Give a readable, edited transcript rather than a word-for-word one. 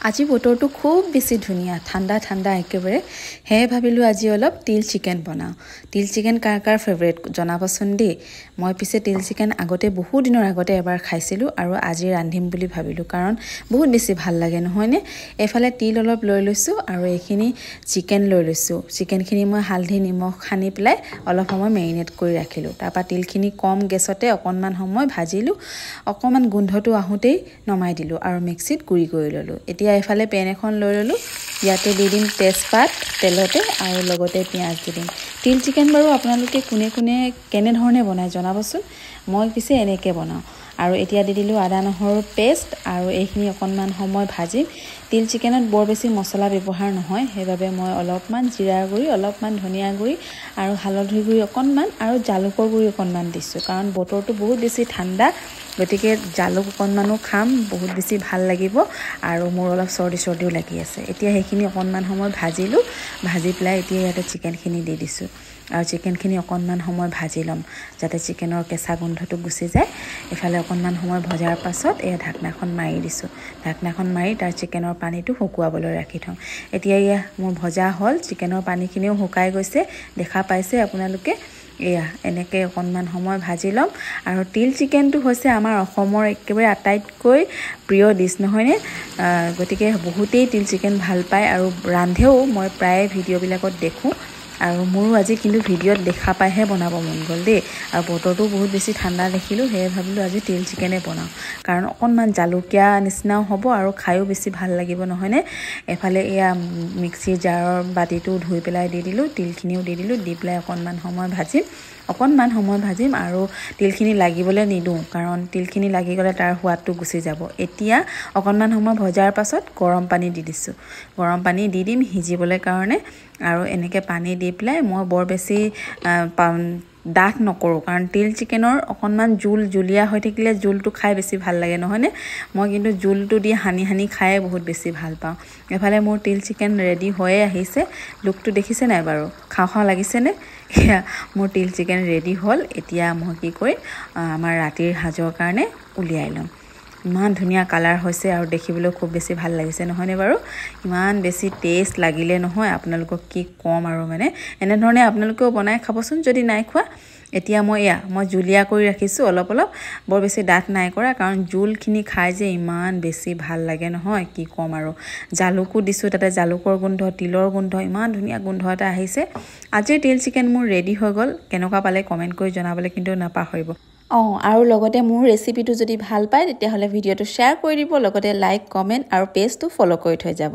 আজি বতৰটো খুব বেছি ধুনিয়া ঠাণ্ডা ঠাণ্ডা একেবাৰে হে ভাবিলো আজি অলপ তিল চিকেন বনাও তিল চিকেন কাৰ ফেভাৰিট জনাবচোন দেই মই পিছে তিল চিকেন আগতে বহুত দিনৰ আগতে এবাৰ খাইছিলো আৰু আজি ৰান্ধিম বুলি ভাবিলো কাৰণ বহুত বেছি ভাল লাগে নহয় নে এফালে তিল অলপ লৈ লৈছো আৰু এইখিনি চিকেন লৈ লৈছো চিকেনখিনি মই হালধি নিমখ খানি পেলাই অলপ সময় মেৰিনেট কৰি ৰাখিলো তাৰপা তিলখিনি কম গেছতে অকনমান সময় ভাজিলো অকনমান গোন্ধটো আহোতেই নমাই দিলো আৰু মিক্সিত গুৰি কৰি ললো এতিয়া এফালে পেন এখন লৈ ললো ইয়াতে দি দিম তেজপাত তেলতে আৰু লগতে পিয়াজ দি দিম তিল চিকেন বাৰু আপোনালোকে কোনে কেনে ধৰণে বনায় জনাবচোন মই পিছে এনেকৈ বনাও আৰু এতিয়া দি দিলো আদা নহৰু পেষ্ট আৰু এইখিনি অকনমান সময় ভাজিম তিল চিকেনত বৰ বেছি মছলা ব্যৱহাৰ নহয় সেইবাবে মই অলপমান জিৰা গুৰি অলপমান ধনিয়া গুৰি আৰু হালধি গুৰি অকনমান আৰু জালুকৰ গুৰি অকনমান দিছো কাৰণ বতৰটো বহুত বেছি ঠাণ্ডা গতিকে জালুক অকনমানো খাম বহুত বেছি ভাল লাগিব আৰু মোৰ অলপ চৰ্দিও লাগি আছে এতিয়া সেইখিনি অকনমান সময় ভাজিলো ভাজি পেলাই এতিয়া ইয়াতে চিকেনখিনি দি দিছো আৰু চিকেনখিনি অকনমান সময় ভাজি লম যাতে চিকেনৰ কেঁচা গোন্ধটো গুচি যায় এফালে অকনমান সময় ভজাৰ পাছত এই ঢাকনাখন মাৰি দিছো ঢাকনাখন মাৰি তাৰ চিকেনৰ পানীটো শুকুৱাবলৈ ৰাখি থম এতিয়া ইয়া মোৰ ভজা হ'ল চিকেনৰ পানীখিনিও শুকাই গৈছে দেখা পাইছে আপোনালোকে এয়া এনেকৈ অকনমান সময় ভাজি লম আৰু তিল চিকেনটো হৈছে আমাৰ অসমৰ একেবাৰে আটাইতকৈ প্ৰিয় ডিশ নহয়নে গতিকে বহুতেই তিল চিকেন ভাল পায় আৰু ৰান্ধেও মই প্ৰায় ভিডিঅ'বিলাকত দেখোঁ আৰু মোৰো আজি কিন্তু ভিডিঅ'ত দেখা পাইহে বনাব মন গ'ল দেই আৰু বতৰটো বহুত বেছি ঠাণ্ডা দেখিলোঁ সেয়ে ভাবিলোঁ আজি তিল চিকেনে বনাওঁ কাৰণ অকনমান জালুকীয়া নিচিনাও হ'ব আৰু খায়ো বেছি ভাল লাগিব নহয়নে এফালে এয়া মিক্সিৰ জাৰৰ বাতিটো ধুই পেলাই দি দিলোঁ তিলখিনিও দি দিলোঁ দি পেলাই অকনমান সময় ভাজিম আৰু তিলখিনি লাগিবলৈ নিদিওঁ কাৰণ তিলখিনি লাগি গ'লে তাৰ সোৱাদটো গুচি যাব এতিয়া অকনমান সময় ভজাৰ পাছত গৰম পানী দি দিছোঁ গৰম পানী দি দিম সিজিবলৈ কাৰণে আৰু এনেকৈ পানী দি পেলাই মই বৰ বেছি ডাঠ নকৰোঁ কাৰণ তিল চিকেনৰ অকনমান জুলীয়া হৈ থাকিলে জোলটো খাই বেছি ভাল লাগে নহয়নে মই কিন্তু জোলটো দি সানি খাই বহুত বেছি ভাল পাওঁ এফালে মোৰ তিল চিকেন ৰেডি হৈয়ে আহিছে লুকটো দেখিছে নাই বাৰু খাওঁ লাগিছেনে এয়া মোৰ তিল চিকেন ৰেডি হ'ল এতিয়া মই কি কৰিম আমাৰ ৰাতিৰ সাজৰ কাৰণে উলিয়াই ল'ম ইমান ধুনীয়া কালাৰ হৈছে আৰু দেখিবলৈ খুব বেছি ভাল লাগিছে নহয়নে বাৰু ইমান বেছি টেষ্ট লাগিলে নহয় আপোনালোকক কি কম আৰু মানে এনেধৰণে আপোনালোকেও বনাই খাবচোন যদি নাই খোৱা এতিয়া মই জুলীয়া কৰি ৰাখিছোঁ অলপ বৰ বেছি ডাঠ নাই কৰা কাৰণ জোলখিনি খাই যে ইমান বেছি ভাল লাগে নহয় কি কম আৰু জালুকো দিছোঁ তাতে জালুকৰ গোন্ধ তিলৰ গোন্ধ ইমান ধুনীয়া গোন্ধ এটা আহিছে আজিৰ তিল চিকেন মোৰ ৰেডি হৈ গ'ল কেনেকুৱা পালে কমেণ্ট কৰি জনাবলৈ কিন্তু নাপাহৰিব আৰু লগতে মোৰ ৰেচিপিটো যদি ভাল পায় তেতিয়াহ'লে ভিডিঅ'টো শ্বেয়াৰ কৰি দিব লগতে লাইক কমেণ্ট আৰু পেজটো ফ'ল' কৰি থৈ যাব